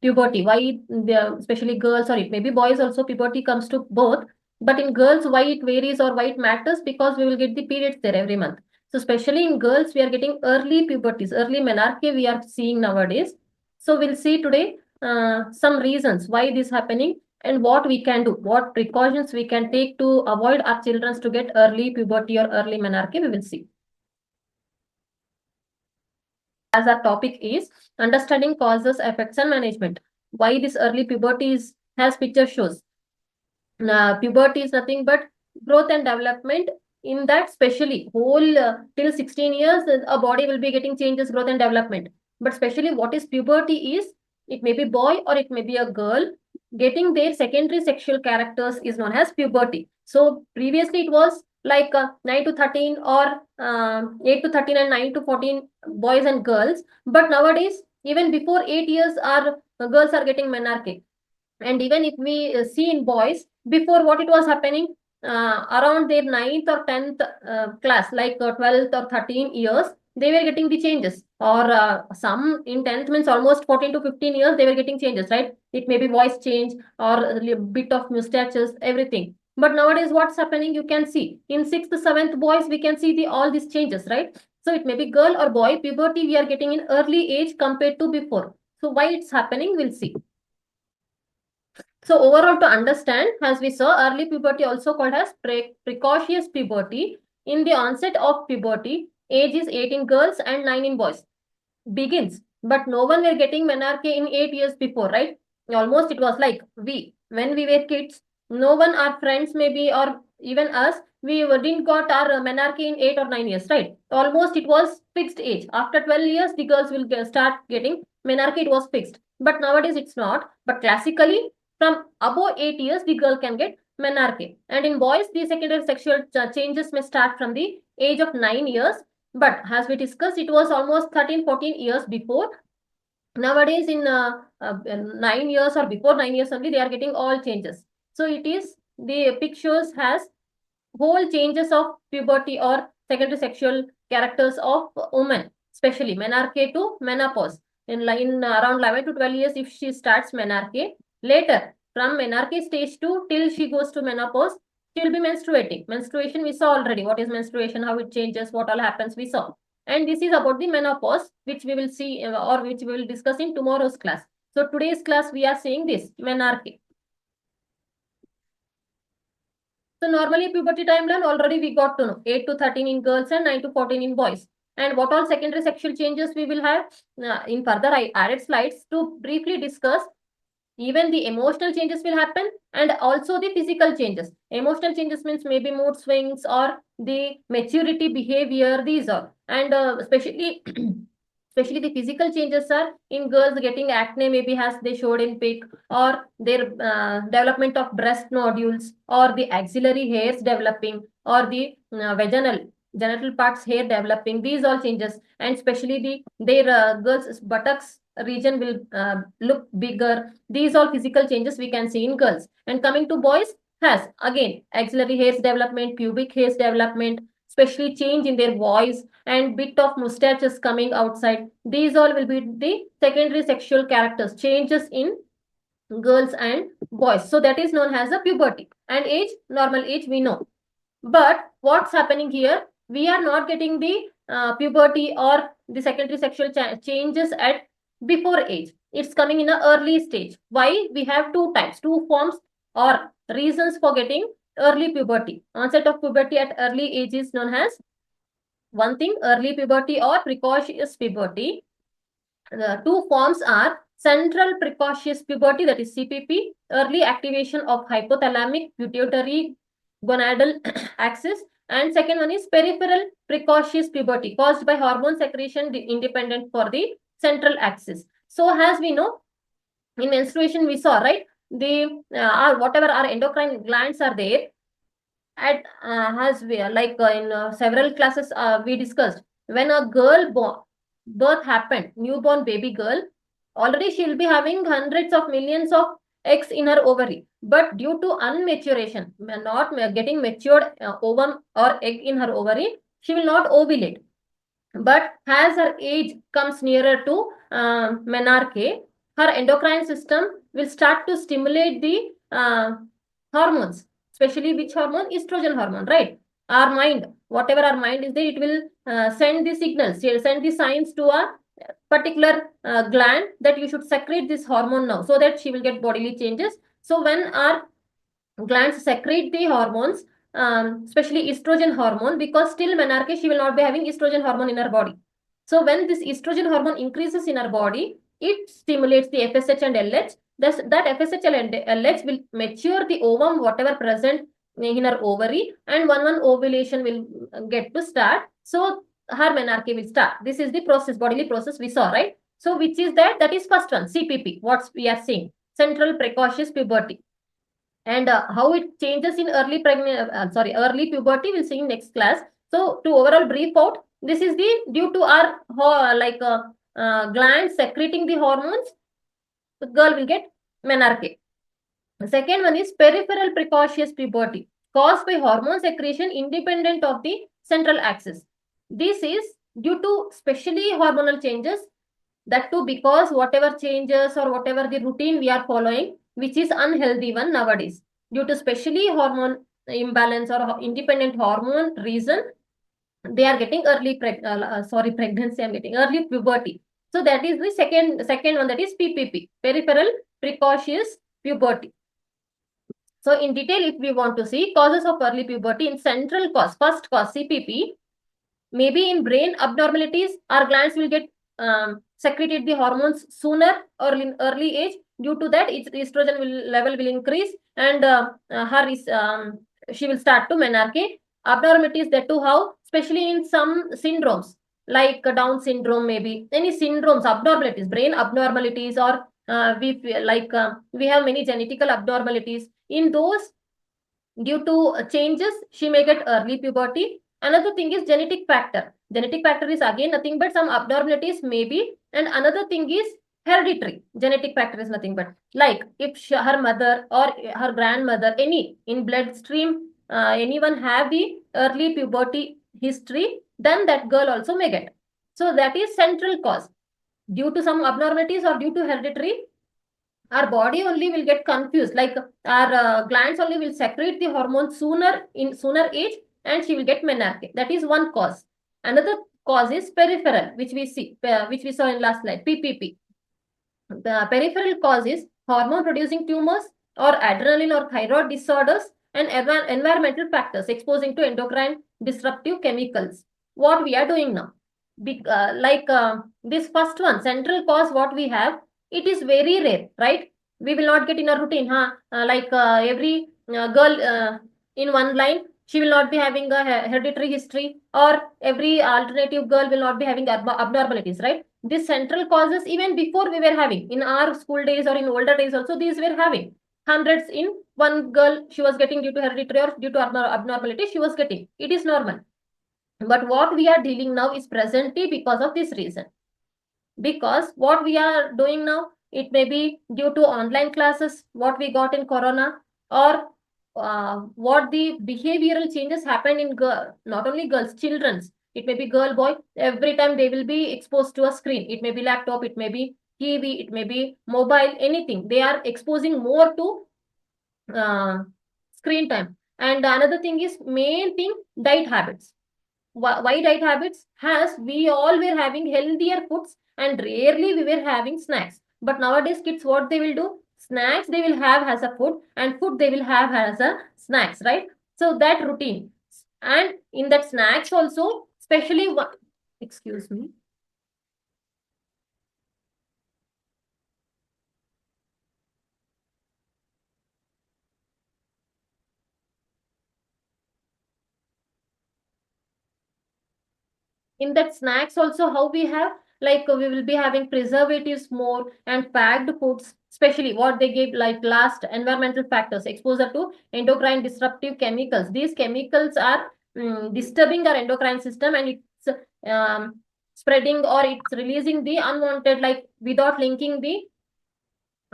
puberty, why especially girls, or it may be boys also, puberty comes to both. But in girls, why it varies or why it matters? Because we will get the periods there every month. So especially in girls, we are getting early puberties, early menarche we are seeing nowadays. So we'll see today some reasons why this is happening and what we can do, what precautions we can take to avoid our children to get early puberty or early menarche, we will see. As our topic is understanding causes, effects, and management. Why this early puberty is, as picture shows. Puberty is nothing but growth and development. In that, especially whole till 16 years, a body will be getting changes, growth and development. But especially what is puberty is, it may be boy or it may be a girl getting their secondary sexual characters is known as puberty. So previously it was like 9 to 13 or 8 to 13 and 9 to 14 boys and girls. But nowadays, even before 8 years, our girls are getting menarche. And even if we see in boys, before what it was happening, around their 9th or 10th class, like 12th or 13 years, they were getting the changes. Or some in 10th means almost 14 to 15 years, they were getting changes, right? It may be voice change or a bit of mustaches, everything. But nowadays, what's happening? You can see in 6th, 7th boys, we can see all these changes, right? So it may be girl or boy, puberty we are getting in early age compared to before. So why it's happening, we'll see. So overall, to understand, as we saw, early puberty also called as precocious puberty. In the onset of puberty, age is 8 in girls and 9 in boys. Begins, but no one were getting menarche in 8 years before, right? Almost it was like when we were kids, no one, our friends maybe, or even us, we didn't got our menarche in 8 or 9 years, right? Almost it was fixed age. After 12 years, the girls will start getting menarche, it was fixed. But nowadays it's not. But classically, from above 8 years, the girl can get menarche. And in boys, the secondary sexual changes may start from the age of 9 years. But as we discussed, it was almost 13, 14 years before. Nowadays, in 9 years or before 9 years only, they are getting all changes. So it is, the pictures has whole changes of puberty or secondary sexual characters of women, especially menarche to menopause. In around 11 to 12 years, if she starts menarche, later from menarche stage 2 till she goes to menopause, she will be menstruating. Menstruation we saw already. What is menstruation, how it changes, what all happens, we saw. And this is about the menopause, which we will see or which we will discuss in tomorrow's class. So today's class, we are seeing this menarche. So normally puberty timeline already we got to know, 8 to 13 in girls and 9 to 14 in boys. And what all secondary sexual changes we will have in further I added slides to briefly discuss. Even the emotional changes will happen and also the physical changes. Emotional changes means maybe mood swings or the maturity behavior, these are. And especially especially the physical changes are in girls getting acne, maybe as they showed in pic, or their development of breast nodules, or the axillary hairs developing, or the vaginal genital parts hair developing, these all changes. And especially their girls buttocks region will look bigger. These all physical changes we can see in girls. And coming to boys, has again axillary hairs development, pubic hairs development, especially change in their voice and bit of mustaches coming outside. These all will be the secondary sexual characters, changes in girls and boys. So that is known as the puberty. And age, normal age we know. But what's happening here? We are not getting the puberty or the secondary sexual changes at before age. It's coming in an early stage. Why? We have two types, two forms or reasons for getting early puberty. Onset of puberty at early age is known as one thing, early puberty or precocious puberty. The two forms are central precocious puberty, that is CPP, early activation of hypothalamic pituitary gonadal axis, and second one is peripheral precocious puberty caused by hormone secretion independent for the central axis. So as we know, in menstruation we saw, right, the whatever our endocrine glands are there, at as we like in several classes we discussed, when a girl birth happened, newborn baby girl, already she will be having hundreds of millions of eggs in her ovary. But due to unmaturation, not getting matured ovum or egg in her ovary, she will not ovulate. But as her age comes nearer to menarche, her endocrine system will start to stimulate the hormones, especially which hormone? Estrogen hormone, right? Our mind, whatever our mind is there, it will send the signals, send the signs to a particular gland that you should secrete this hormone now, so that she will get bodily changes. So when our glands secrete the hormones, especially estrogen hormone, because still menarche she will not be having estrogen hormone in her body. So when this estrogen hormone increases in her body, it stimulates the FSH and LH. Thus, that FSH and LH will mature the ovum, whatever present in her ovary, and one ovulation will get to start. So her menarche will start. This is the process, bodily process we saw, right? So which is that? That is first one, CPP. What we are seeing, central precocious puberty. And how it changes in early early puberty, we'll see in next class. So to overall brief out, this is the due to our glands secreting the hormones, the girl will get menarche. The second one is peripheral precocious puberty, caused by hormone secretion independent of the central axis. This is due to specially hormonal changes, that too because whatever changes or whatever the routine we are following, which is unhealthy one nowadays, due to specially hormone imbalance or independent hormone reason, they are getting early pregnancy, I'm getting early puberty. So that is the second one, that is PPP, peripheral precocious puberty. So in detail, if we want to see causes of early puberty, in central cause, first cause CPP, maybe in brain abnormalities, our glands will get secreted the hormones sooner or in early age. Due to that, its estrogen level will increase, and she will start to menarche. Abnormalities, that too how, especially in some syndromes like Down syndrome, maybe any syndromes, abnormalities, brain abnormalities, or we have many genetical abnormalities. In those, due to changes, she may get early puberty. Another thing is genetic factor. Genetic factor is again nothing but some abnormalities maybe. And another thing is hereditary. Genetic factor is nothing but like if her mother or her grandmother, any in bloodstream, anyone have the early puberty history, then that girl also may get. So that is central cause. Due to some abnormalities or due to hereditary, our body only will get confused, like our glands only will secrete the hormone sooner age, and she will get menarche. That is one cause. Another cause is peripheral, which we saw in last slide, PPP. The peripheral cause is hormone producing tumors or adrenaline or thyroid disorders, and environmental factors exposing to endocrine disruptive chemicals. What we are doing now, this first one, central cause, what we have, it is very rare, right? We will not get in a routine, every girl in one line, she will not be having a hereditary history, or every alternative girl will not be having abnormalities, right? These central causes, even before we were having in our school days or in older days also, these were having hundreds in one girl, she was getting due to hereditary or due to abnormality, she was getting. It is normal. But what we are dealing now is presently because of this reason. Because what we are doing now, it may be due to online classes, what we got in Corona, or what the behavioral changes happened in not only girls, children's. It may be girl, boy, every time they will be exposed to a screen. It may be laptop, it may be TV, it may be mobile, anything. They are exposing more to screen time. And another thing is, main thing, diet habits. Why diet habits? Has we all were having healthier foods and rarely we were having snacks. But nowadays kids, what they will do? Snacks they will have as a food, and food they will have as a snacks, right? So that routine. And in that snacks also, especially what, excuse me. In that snacks also, how we have, like we will be having preservatives more and packed foods, especially what they give, like last, environmental factors, exposure to endocrine disruptive chemicals. These chemicals are disturbing our endocrine system, and it's spreading, or it's releasing the unwanted, like without linking the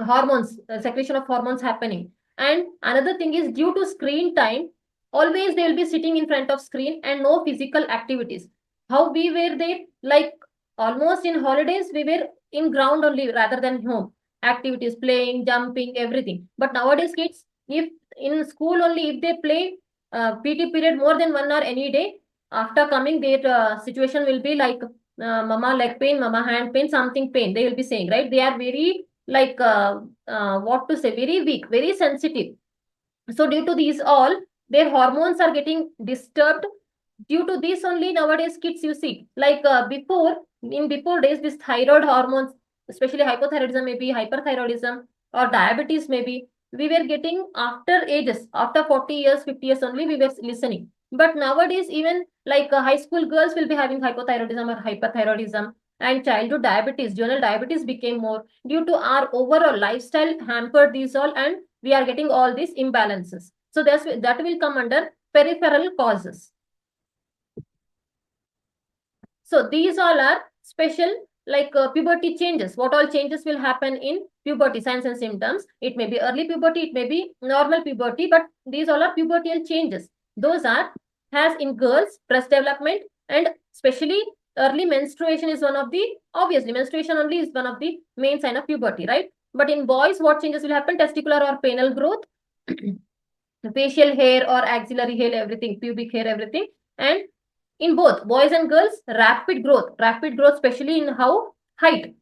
hormones, secretion of hormones happening. And another thing is, due to screen time, always they will be sitting in front of screen and no physical activities. How we were there, like almost in holidays we were in ground only rather than home. activities, playing, jumping, everything. But nowadays kids, if in school only, if they play PT period more than 1 hour any day, after coming their situation will be like mama leg pain, mama hand pain, something pain, they will be saying, right? They are very like what to say, very weak, very sensitive. So due to these all, their hormones are getting disturbed. Due to this only nowadays kids, you see, like before days, this thyroid hormones, especially hypothyroidism, maybe hyperthyroidism or diabetes, maybe we were getting after ages, after 40 years, 50 years only we were listening. But nowadays, even like high school girls will be having hypothyroidism or hyperthyroidism, and childhood diabetes, juvenile diabetes became more due to our overall lifestyle hampered these all, and we are getting all these imbalances. So that will come under peripheral causes. So these all are special, like puberty changes. What all changes will happen in puberty, signs and symptoms? It may be early puberty, it may be normal puberty, but these all are pubertal changes. Those are, has in girls, breast development, and especially early menstruation is one of the, obviously menstruation only is one of the main sign of puberty, right? But in boys, what changes will happen? Testicular or penile growth, facial hair or axillary hair, everything, pubic hair, everything. And in both boys and girls, rapid growth, especially in how height,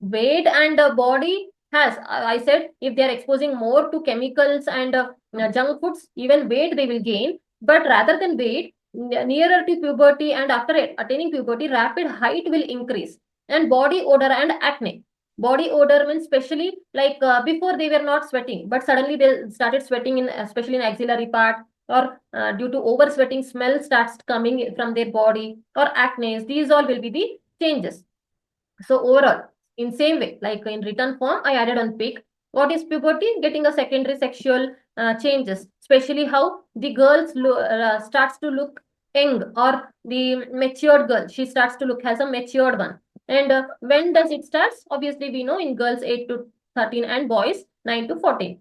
weight, and body has, I said, if they are exposing more to chemicals and junk foods, even weight they will gain. But rather than weight, nearer to puberty and after attaining puberty, rapid height will increase, and body odor and acne. Body odor means especially like before they were not sweating, but suddenly they started sweating in, especially in axillary part, or due to over sweating, smell starts coming from their body, or acne. These all will be the changes. So overall, in same way, like in written form, I added on pic. What is puberty? Getting a secondary sexual changes, especially how the girls starts to look young, or the matured girl, she starts to look as a matured one. And when does it starts? Obviously, we know in girls 8 to 13 and boys 9 to 14.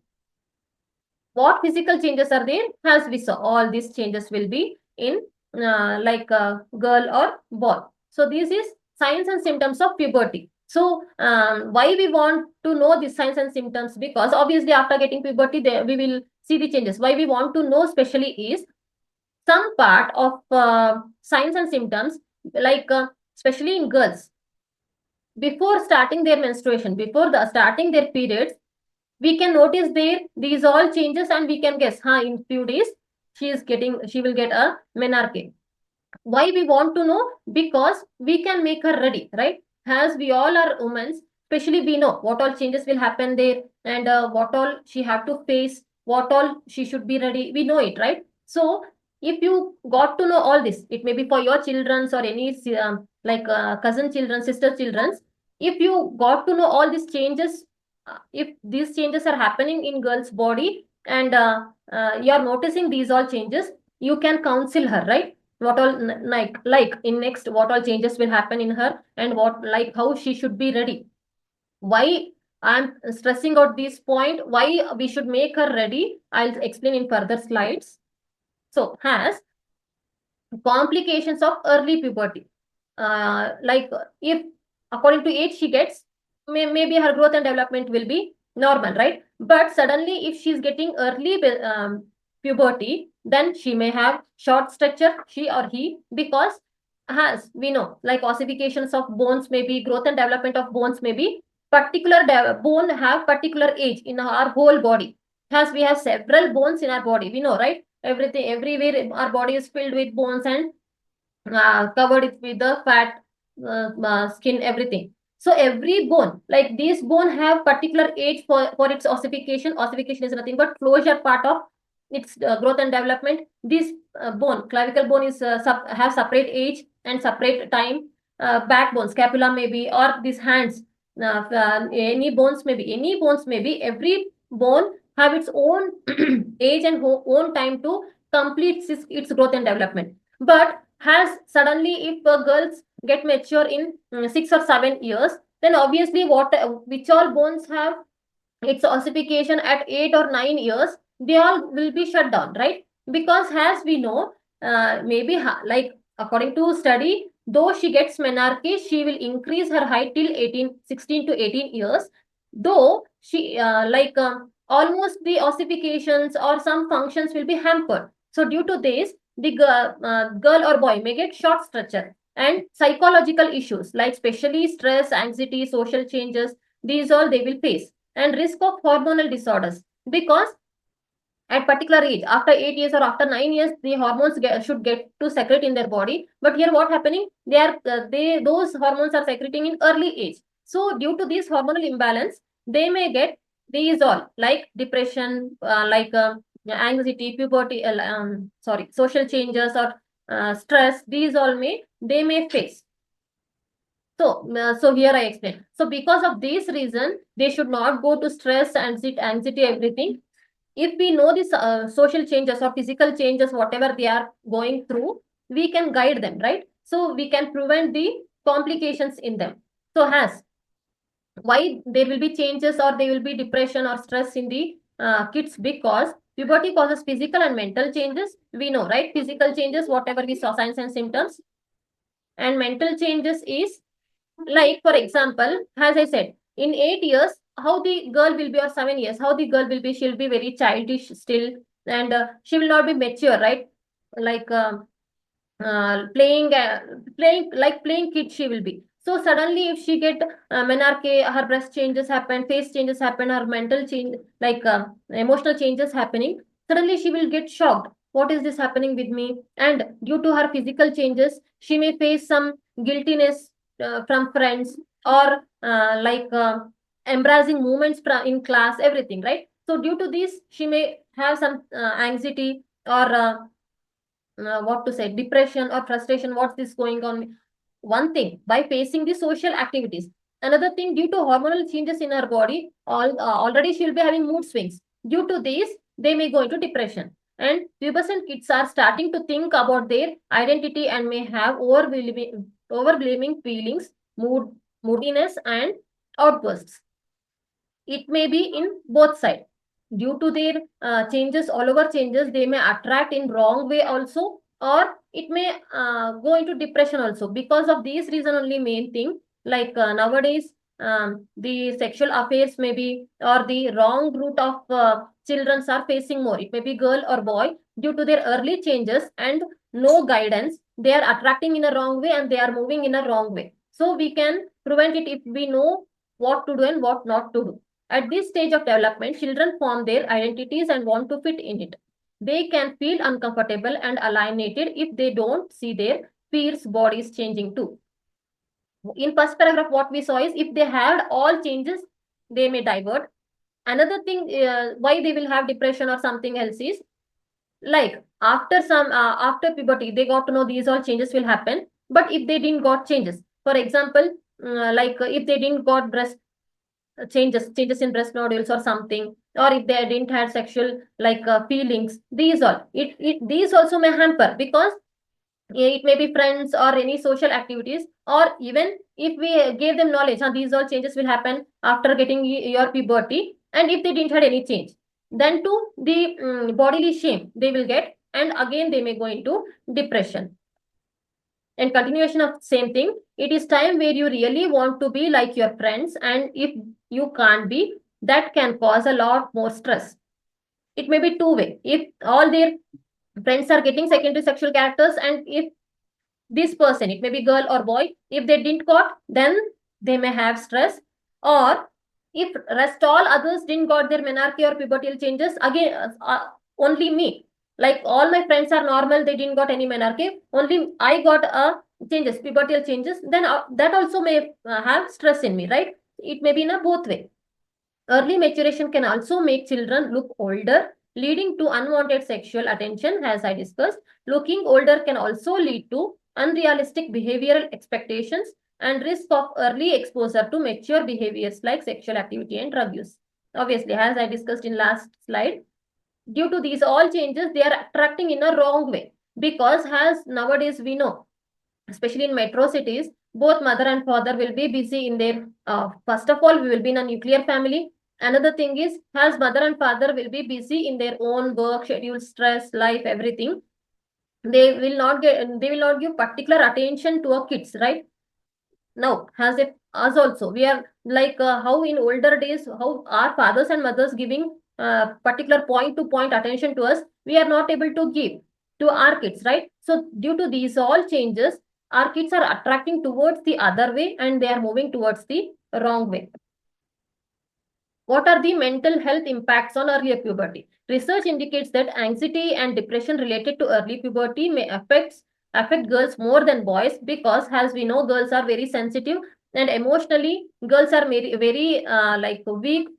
What physical changes are there? As we saw, all these changes will be in like a girl or boy. So this is signs and symptoms of puberty. So why we want to know these signs and symptoms? Because obviously after getting puberty, we will see the changes. Why we want to know especially is some part of signs and symptoms, like especially in girls, before starting their menstruation, before starting their periods, we can notice there these all changes, and we can guess, in few days she will get a menarche. Why we want to know? Because we can make her ready, right? As we all are women, especially we know what all changes will happen there, and what all she have to face, what all she should be ready, we know it, right? So if you got to know all this, it may be for your children's or any like cousin children, sister children's. If you got to know all these changes, if these changes are happening in girl's body, and you are noticing these all changes, you can counsel her, right? What all like in next, what all changes will happen in her, and what, like how she should be ready. Why I'm stressing out this point, why we should make her ready, I'll explain in further slides. So has complications of early puberty, like if according to age she gets, maybe her growth and development will be normal, right? But suddenly if she's getting early puberty, then she may have short stature, she or he, because has, we know, like ossifications of bones, maybe growth and development of bones, maybe particular bone have particular age in our whole body. As we have several bones in our body, we know, right? Everything, everywhere our body is filled with bones, and covered it with the fat, skin, everything. So every bone, like this bone have particular age for its ossification. Ossification is nothing but closure part of its growth and development. This bone, clavicle bone, is have separate age and separate time. Backbone, scapula maybe, or these hands, any bones maybe, every bone have its own age and own time to complete its growth and development. But has suddenly, if girls get mature in 6 or 7 years, then obviously what which all bones have its ossification at 8 or 9 years, they all will be shut down, right? Because as we know, maybe like according to study, though she gets menarche, she will increase her height till 16 to 18 years. though she almost the ossifications or some functions will be hampered. So due to this, the girl or boy may get short stature, and psychological issues like especially stress, anxiety, social changes, these all they will face, and risk of hormonal disorders, because at particular age, after 8 years or after 9 years, the hormones should get to secrete in their body. But here what happening, those hormones are secreting in early age. So due to this hormonal imbalance, they may get these all like depression, anxiety, puberty, social changes, or stress. These all they may face. So here I explain. So because of this reason, they should not go to stress, anxiety, everything. If we know these social changes or physical changes, whatever they are going through, we can guide them, right? So we can prevent the complications in them. So has why there will be changes or there will be depression or stress in the kids, because puberty causes physical and mental changes. We know, right? Physical changes, whatever we saw, signs and symptoms, and mental changes is like, for example, as I said, in 8 years, how the girl will be, or 7 years, how the girl will be, she'll be very childish still, and she will not be mature, right? Like playing kid she will be. So suddenly if she get menarche, her breast changes happen, face changes happen, her mental change, emotional changes happening, suddenly she will get shocked. What is this happening with me? And due to her physical changes, she may face some guiltiness from friends, or embarrassing moments in class, everything, right? So due to this, she may have some anxiety, or what to say, depression or frustration. What's this going on? One thing, by facing the social activities. Another thing, due to hormonal changes in her body, already she will be having mood swings. Due to this, they may go into depression. And pubescent kids are starting to think about their identity and may have overblaming feelings, moodiness, and outbursts. It may be in both sides. Due to their changes, all over changes, they may attract in wrong way also, or it may go into depression also. Because of these reason only, main thing, nowadays, the sexual affairs may be, or the wrong route of children are facing more. It may be girl or boy. Due to their early changes and no guidance, they are attracting in a wrong way, and they are moving in a wrong way. So we can prevent it if we know what to do and what not to do. At this stage of development, children form their identities and want to fit in it. They can feel uncomfortable and alienated if they don't see their peers' bodies changing too. In first paragraph, what we saw is, if they had all changes, they may divert. Another thing, why they will have depression or something else is, like after puberty, they got to know these all changes will happen. But if they didn't got changes, for example, if they didn't got breast changes in breast nodules or something, or if they didn't have sexual feelings, these also may hamper, because it may be friends or any social activities, or even if we gave them knowledge, these all changes will happen after getting your puberty, and if they didn't have any change, then to the bodily shame they will get, and again they may go into depression. And continuation of same thing, it is time where you really want to be like your friends, and if you can't be, that can cause a lot more stress. It may be two-way. If all their friends are getting secondary sexual characters, and if this person, it may be girl or boy, if they didn't got, then they may have stress. Or if rest all others didn't got their menarche or pubertal changes, again only me, like all my friends are normal, they didn't got any menarche, only I got changes, pubertal changes, then that also may have stress in me, right? It may be in a both way. Early maturation can also make children look older, leading to unwanted sexual attention. As I discussed, looking older can also lead to unrealistic behavioral expectations and risk of early exposure to mature behaviors like sexual activity and drug use. Obviously, as I discussed in last slide, due to these all changes, they are attracting in a wrong way, because as nowadays we know, especially in metro cities, both mother and father will be busy in their, first of all, we will be in a nuclear family. Another thing is, as mother and father will be busy in their own work schedule, stress, life, everything, they will not give particular attention to our kids, right? Now, as if us also, we are like how in older days, how our fathers and mothers giving particular point to point attention to us, we are not able to give to our kids, right? So due to these all changes, our kids are attracting towards the other way and they are moving towards the wrong way. What are the mental health impacts on early puberty? Research indicates that anxiety and depression related to early puberty may affect girls more than boys, because as we know, girls are very sensitive and emotionally girls are very like weak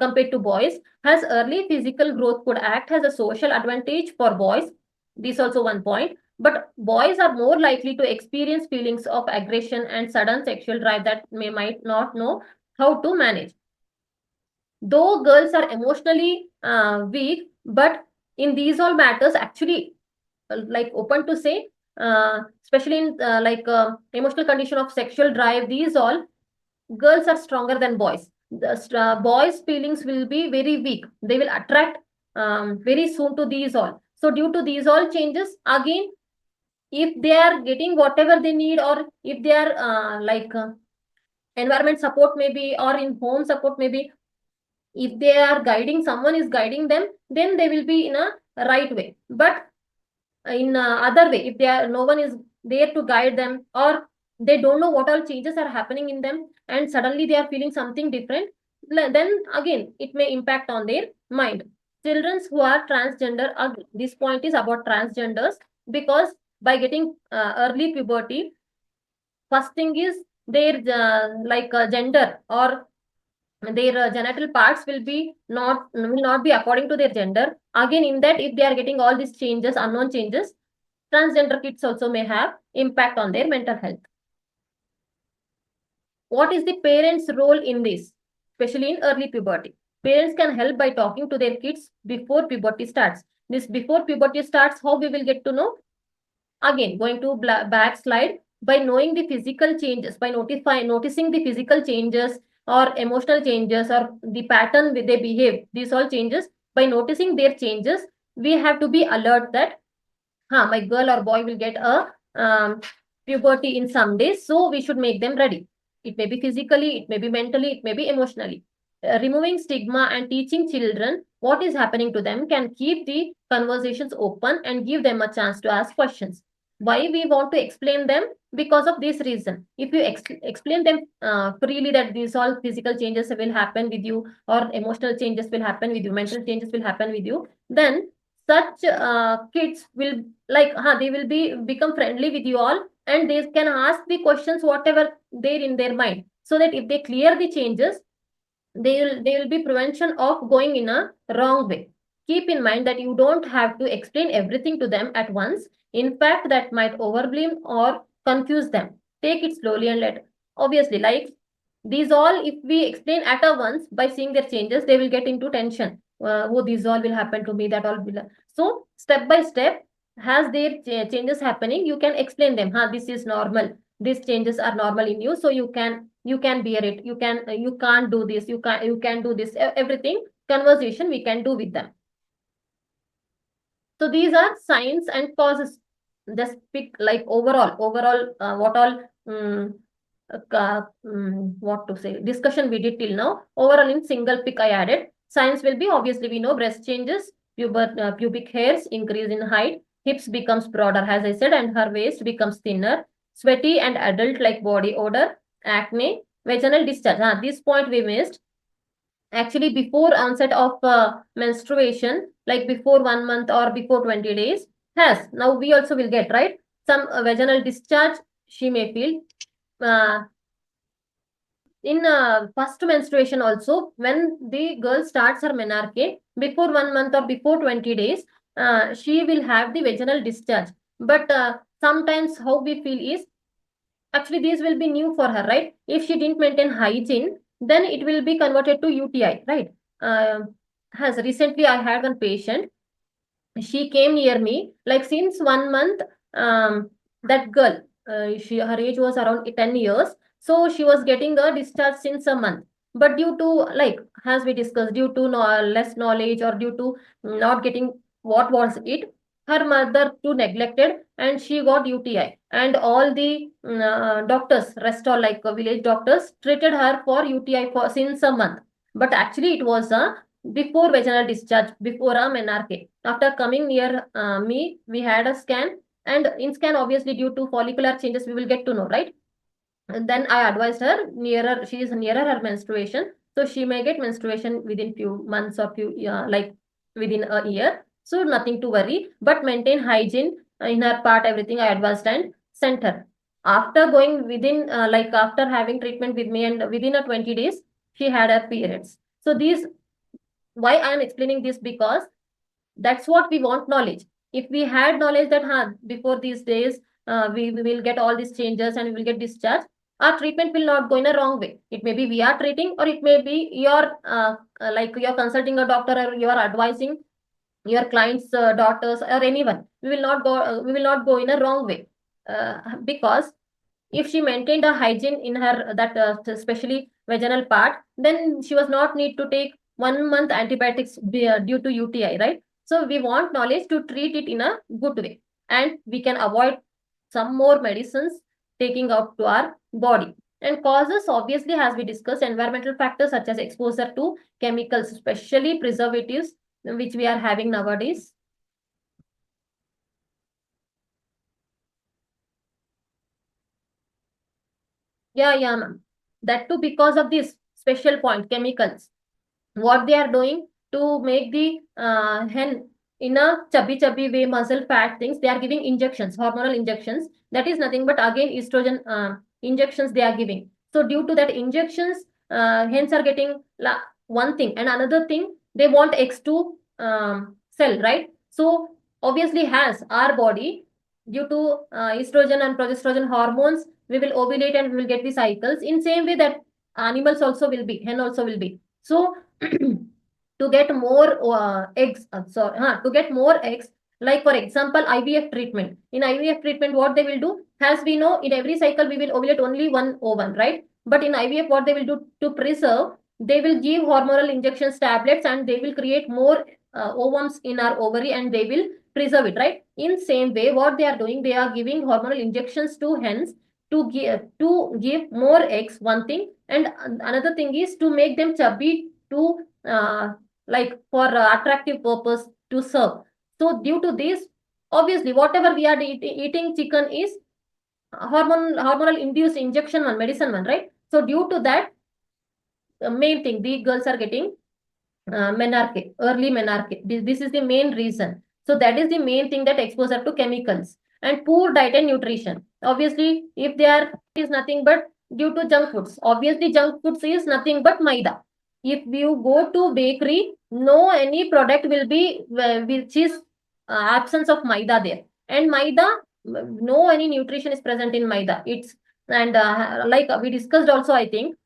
compared to boys. As early physical growth could act as a social advantage for boys, this also one point, but boys are more likely to experience feelings of aggression and sudden sexual drive that may might not know how to manage. Though girls are emotionally weak, but in these all matters, actually, like open to say, especially in emotional condition of sexual drive, these all girls are stronger than boys. The boys' feelings will be very weak. They will attract very soon to these all. So due to these all changes, again, if they are getting whatever they need, or if they are environment support maybe, or in home support maybe, if they are guiding, someone is guiding them, then they will be in a right way. But in other way, if they are, no one is there to guide them, or they don't know what all changes are happening in them, and suddenly they are feeling something different, then again it may impact on their mind. Children who are transgender, this point is about transgenders, because by getting early puberty, first thing is their gender, or their genital parts will not be according to their gender. Again, in that, if they are getting all these changes, unknown changes, transgender kids also may have impact on their mental health. What is the parents' role in this, especially in early puberty? Parents can help by talking to their kids before puberty starts. This before puberty starts, how we will get to know? Again, going to back slide, by knowing the physical changes, by noticing the physical changes or emotional changes, or the pattern they behave, these all changes, by noticing their changes, we have to be alert that my girl or boy will get a puberty in some days, so we should make them ready. It may be physically, it may be mentally, it may be emotionally. Removing stigma and teaching children what is happening to them can keep the conversations open and give them a chance to ask questions. Why we want to explain them? Because of this reason. If you explain them freely that these all physical changes will happen with you, or emotional changes will happen with you, mental changes will happen with you, then such kids will they will become friendly with you all, and they can ask the questions whatever there in their mind, so that if they clear the changes, they will be prevention of going in a wrong way. Keep in mind that you don't have to explain everything to them at once. In fact, that might overwhelm or confuse them. Take it slowly and let, obviously, like these all, if we explain at a once, by seeing their changes, they will get into tension. Oh, these all will happen to me, that all will. So step by step, as their changes happening, you can explain them, this is normal, these changes are normal in you, so you can bear it, you can't do this, you can do this, everything conversation we can do with them. So these are signs and causes. Just pick like overall what all what to say, discussion we did till now. Overall in single pick I added. Signs will be, obviously we know, breast changes, pubic hairs increase in height, hips becomes broader as I said, and her waist becomes thinner, sweaty and adult like body odor, acne, vaginal discharge. This point we missed. Actually, before onset of menstruation, like before 1 month or before 20 days, has, now we also will get, right, some vaginal discharge she may feel. In first menstruation also, when the girl starts her menarche, before 1 month or before 20 days, she will have the vaginal discharge. But sometimes how we feel is, actually these will be new for her, right? If she didn't maintain hygiene, then it will be converted to UTI, right? Has recently I had one patient, she came near me, like since 1 month, that girl, her age was around 10 years, so she was getting a discharge since a month. But due to, like, as we discussed, due to less knowledge, or due to not getting what was it, her mother too neglected, and she got UTI. And all the doctors, rest all like village doctors, treated her for UTI for since a month. But actually, it was a before vaginal discharge, before a menarche. After coming near me, we had a scan, and in scan, obviously, due to follicular changes, we will get to know, right? And then I advised her nearer, she is nearer her menstruation, so she may get menstruation within few months or few like within a year. So nothing to worry, but maintain hygiene in her part. Everything I advised and sent her. After going within like after having treatment with me, and within a 20 days, she had her periods. So these, why I am explaining this, because that's what we want knowledge. If we had knowledge that before these days we will get all these changes and we will get discharged, our treatment will not go in a wrong way. It may be we are treating, or it may be you're like you're consulting a doctor, or you are advising your clients daughters or anyone. We will not go in a wrong way, because if she maintained a hygiene in her that especially vaginal part, then she was not need to take 1 month antibiotics due to UTI, right? So we want knowledge to treat it in a good way, and we can avoid some more medicines taking out to our body. And causes, obviously, as we discussed, environmental factors such as exposure to chemicals, especially preservatives, which we are having nowadays. Yeah, ma'am. That too because of this special point, chemicals. What they are doing to make the hen in a chubby way, muscle fat things, they are giving injections, hormonal injections. That is nothing but again estrogen injections they are giving. So due to that injections, hens are getting one thing, and another thing, they want eggs to sell, right? So obviously, has our body, due to estrogen and progesterone hormones, we will ovulate and we will get the cycles in same way that animals also will be, hen also will be. So to get more eggs, to get more eggs, like for example, IVF treatment. In IVF treatment, what they will do, as we know, in every cycle we will ovulate only one ovum, right? But in IVF, what they will do to preserve, they will give hormonal injections, tablets, and they will create more ovums in our ovary, and they will preserve it, right? In same way, what they are doing, they are giving hormonal injections to hens to give more eggs, one thing, and another thing is to make them chubby, to like for attractive purpose to serve. So due to this, obviously, whatever we are eating chicken is hormonal induced injection one, medicine one, right? So due to that, the main thing, the girls are getting menarche, early menarche. This is the main reason. So that is the main thing, that exposure to chemicals and poor diet and nutrition. Obviously, if they are, is nothing but due to junk foods. Obviously, junk foods is nothing but maida. If you go to bakery, no any product will be which is absence of maida there. And maida, no any nutrition is present in maida. It's, and like we discussed also, I think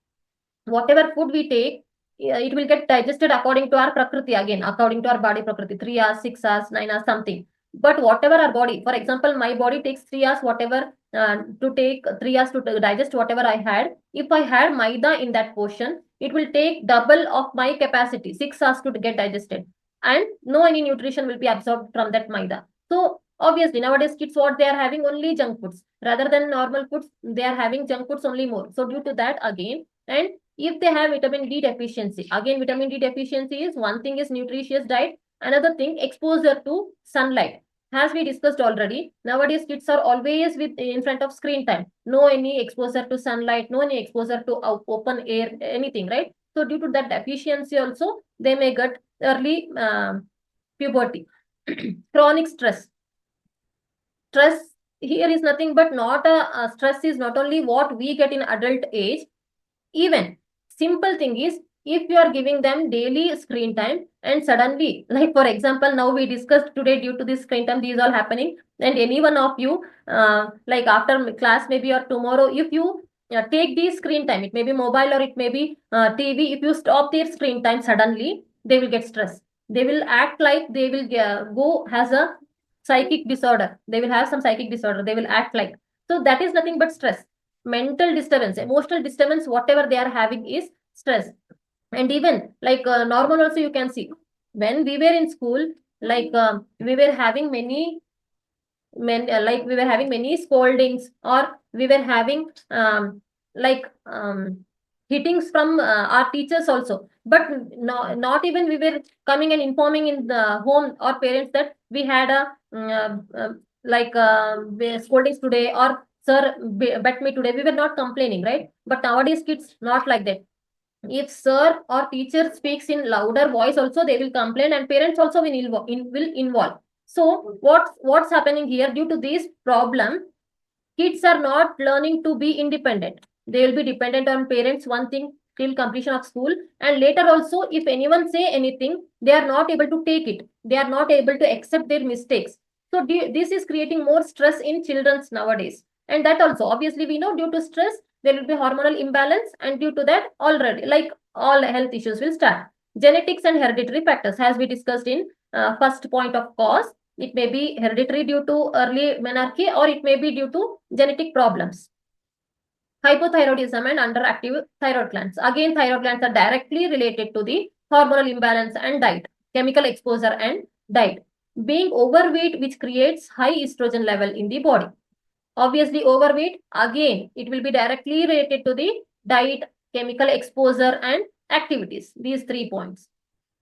whatever food we take, it will get digested according to our prakriti, again according to our body prakriti, 3 hours, 6 hours, 9 hours, something. But whatever our body, for example, my body takes 3 hours, whatever to take 3 hours to digest whatever I had. If I had maida in that portion, it will take double of my capacity, 6 hours to get digested, and no any nutrition will be absorbed from that maida. So obviously nowadays kids, what they are having, only junk foods rather than normal foods. They are having junk foods only more. So due to that, again, and if they have vitamin D deficiency, again vitamin D deficiency is one thing, is nutritious diet, another thing exposure to sunlight. As we discussed already, nowadays kids are always with in front of screen time, no any exposure to sunlight, no any exposure to open air, anything, right? So due to that deficiency also, they may get early puberty. Chronic stress here is nothing but not a stress is not only what we get in adult age. Even simple thing is, if you are giving them daily screen time, and suddenly, like for example, now we discussed today, due to this screen time, these all happening, and any one of you, like after class maybe or tomorrow, if you take the screen time, it may be mobile or it may be TV, if you stop their screen time suddenly, they will get stressed. They will act like they will go has a psychic disorder. They will have some psychic disorder. They will act like. So that is nothing but stress. Mental disturbance, emotional disturbance, whatever they are having is stress. And even like normal also, you can see when we were in school, like we were having many scoldings, or we were having like hittings from our teachers also, but not even we were coming and informing in the home or parents that we had a like scoldings today, or sir bet me today. We were not complaining, right? But nowadays kids not like that. If sir or teacher speaks in louder voice also, they will complain, and parents also will involve. So what's happening here? Due to this problem, kids are not learning to be independent. They will be dependent on parents, one thing, till completion of school. And later also, if anyone say anything, they are not able to take it. They are not able to accept their mistakes. So this is creating more stress in children's nowadays. And that also, obviously, we know due to stress, there will be hormonal imbalance. And due to that, already, like all health issues will start. Genetics and hereditary factors, as we discussed in first point of cause. It may be hereditary due to early menarche, or it may be due to genetic problems. Hypothyroidism and underactive thyroid glands. Again, thyroid glands are directly related to the hormonal imbalance and diet, chemical exposure and diet. Being overweight, which creates high estrogen level in the body. Obviously, overweight, again, it will be directly related to the diet, chemical exposure and activities. These 3 points.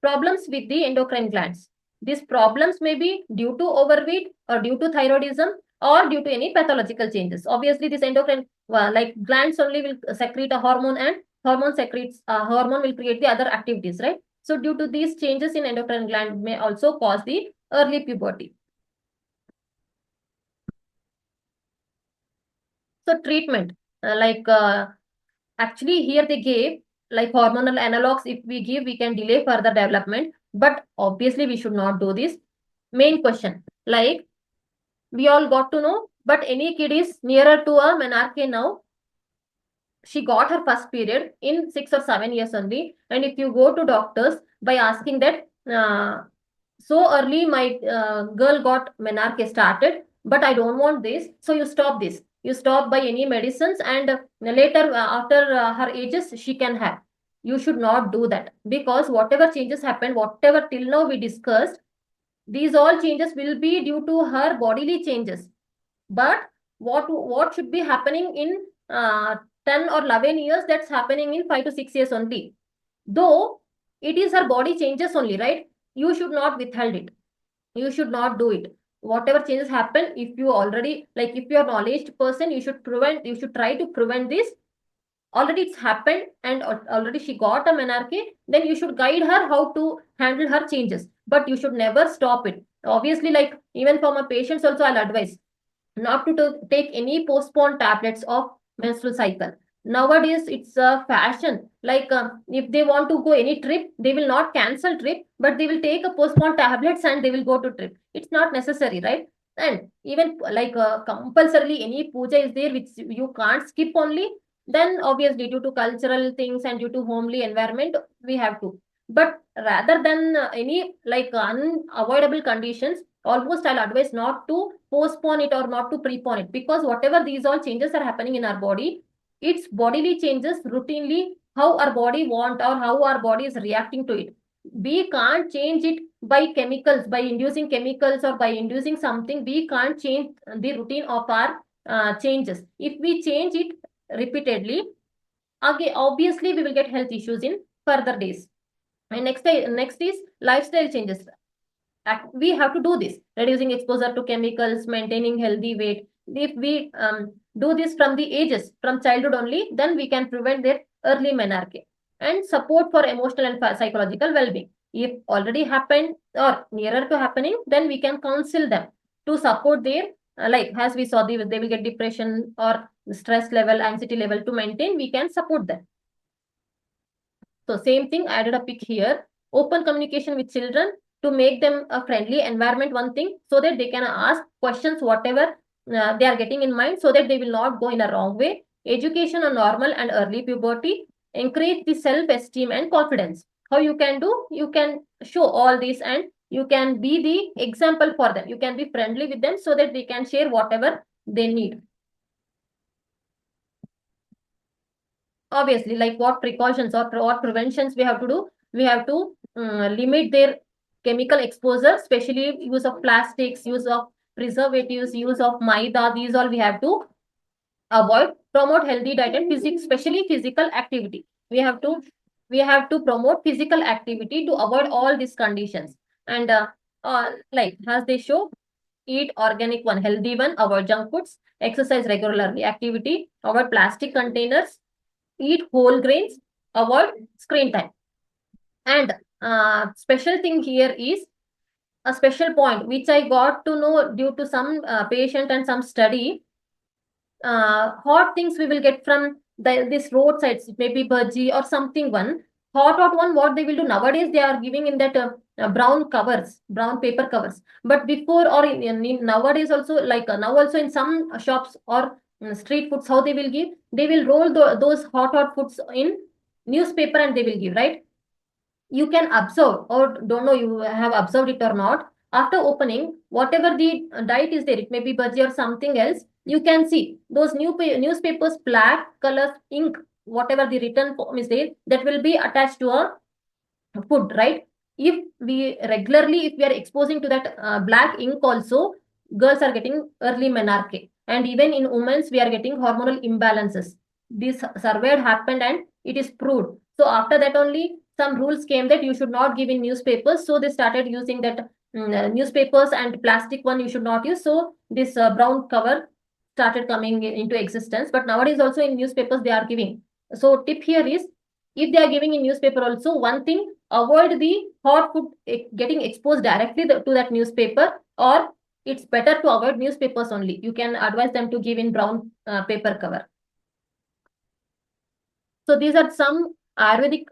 Problems with the endocrine glands. These problems may be due to overweight, or due to thyroidism, or due to any pathological changes. Obviously, this endocrine like glands only will secrete a hormone, and hormone will create the other activities, right? So due to these changes in endocrine gland may also cause the early puberty. So treatment, actually here they gave like hormonal analogs. If we give, we can delay further development, but obviously we should not do this. Main question, like we all got to know, but any kid is nearer to a menarche now. She got her first period in 6 or 7 years only. And if you go to doctors by asking that, so early my girl got menarche started, but I don't want this, so you stop this. You stop by any medicines, and later after her ages she can have. You should not do that, because whatever changes happen, whatever till now we discussed, these all changes will be due to her bodily changes. But what should be happening in 10 or 11 years, that's happening in 5 to 6 years only. Though it is her body changes only, right? You should not withhold it. You should not do it. Whatever changes happen, if you already, like if you're a knowledge person, you should try to prevent this. Already it's happened, and already she got a menarche, then you should guide her how to handle her changes, but you should never stop it. Obviously, like even for my patients also, I'll advise not to take any postponed tablets of menstrual cycle. Nowadays, it's a fashion. Like if they want to go any trip, they will not cancel trip, but they will take a postponed tablets and they will go to trip. It's not necessary, right? And even like compulsorily any puja is there which you can't skip only. Then obviously due to cultural things and due to homely environment, we have to. But rather than any like unavoidable conditions, almost I'll advise not to postpone it or not to prepone it, because whatever these all changes are happening in our body, it's bodily changes routinely, how our body want or how our body is reacting to it. We can't change it by chemicals, by inducing chemicals or by inducing something. We can't change the routine of our changes. If we change it repeatedly, again obviously we will get health issues in further days. And next is lifestyle changes. We have to do this, reducing exposure to chemicals, maintaining healthy weight. If we do this from the ages, from childhood only, then we can prevent their early menarche. And support for emotional and psychological well-being. If already happened or nearer to happening, then we can counsel them to support their like as we saw, they will get depression or stress level, anxiety level. To maintain, we can support them. So same thing, I added a pic here. Open communication with children to make them a friendly environment, one thing, so that they can ask questions, whatever they are getting in mind, so that they will not go in a wrong way. Education on normal and early puberty. Encourage the self-esteem and confidence. How you can do? You can show all this, and you can be the example for them. You can be friendly with them so that they can share whatever they need. Obviously, like what precautions or what preventions we have to do? We have to limit their chemical exposure, especially use of plastics, use of preservatives, use of maida, these all we have to avoid. Promote healthy diet and physics, especially physical activity. We have to promote physical activity to avoid all these conditions. And like as they show, eat organic one, healthy one, avoid junk foods, exercise regularly, activity, avoid plastic containers, eat whole grains, avoid screen time. And special thing here is a special point which I got to know due to some patient and some study. Hot things we will get from this roadsides, maybe bhaji or something one. Hot one, what they will do nowadays, they are giving in that brown covers, brown paper covers. But before or in nowadays also, like now also in some shops or street foods, how they will give? They will roll those hot foods in newspaper and they will give, right? You can observe, or don't know you have observed it or not, after opening whatever the diet is there, it may be bhaji or something else, you can see those newspapers, black color ink, whatever the written form is there, that will be attached to a food, right? If we regularly, if we are exposing to that black ink also, girls are getting early menarche, and even in women's we are getting hormonal imbalances. This survey had happened and it is proved. So after that only some rules came that you should not give in newspapers, so they started using that newspapers, and plastic one you should not use. So this brown cover started coming into existence. But nowadays also in newspapers they are giving. So tip here is, if they are giving in newspaper also, one thing, avoid the hot food getting exposed directly to that newspaper, or it's better to avoid newspapers only. You can advise them to give in brown paper cover. So these are some Ayurvedic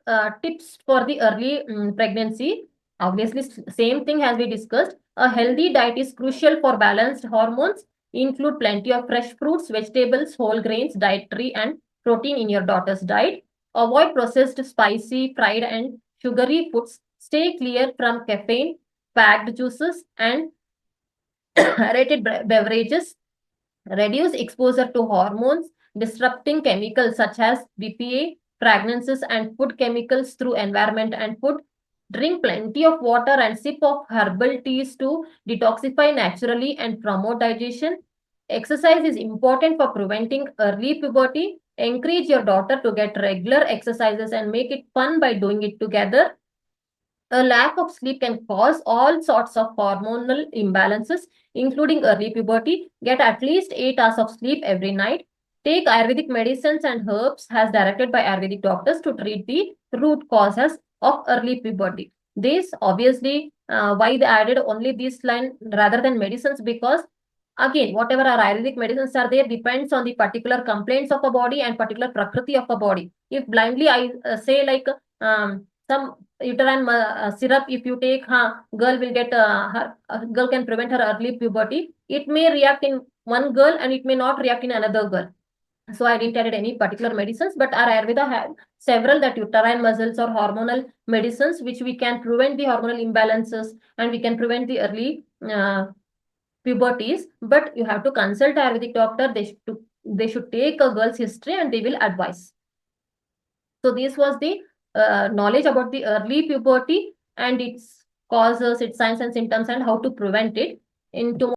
tips for the early pregnancy. Obviously, same thing as we discussed. A healthy diet is crucial for balanced hormones. Include plenty of fresh fruits, vegetables, whole grains, dietary and protein in your daughter's diet. Avoid processed, spicy, fried and sugary foods. Stay clear from caffeine, packed juices and rated beverages. Reduce exposure to hormones, disrupting chemicals such as BPA, fragrances and food chemicals through environment and food. Drink plenty of water and sip of herbal teas to detoxify naturally and promote digestion. Exercise is important for preventing early puberty. Encourage your daughter to get regular exercises and make it fun by doing it together. A lack of sleep can cause all sorts of hormonal imbalances, including early puberty. Get at least 8 hours of sleep every night. Take Ayurvedic medicines and herbs as directed by Ayurvedic doctors to treat the root causes of early puberty. This obviously, why they added only this line rather than medicines, because again, whatever our Ayurvedic medicines are there depends on the particular complaints of a body and particular prakriti of a body. If blindly I say like some uterine syrup, if you take, girl will get girl can prevent her early puberty, it may react in one girl and it may not react in another girl. So I didn't add any particular medicines, but our Ayurveda have several that uterine muscles or hormonal medicines which we can prevent the hormonal imbalances and we can prevent the early puberties. But you have to consult Ayurvedic doctor. They should take a girl's history and they will advise. So this was the knowledge about the early puberty and its causes, its signs and symptoms, and how to prevent it. In tomorrow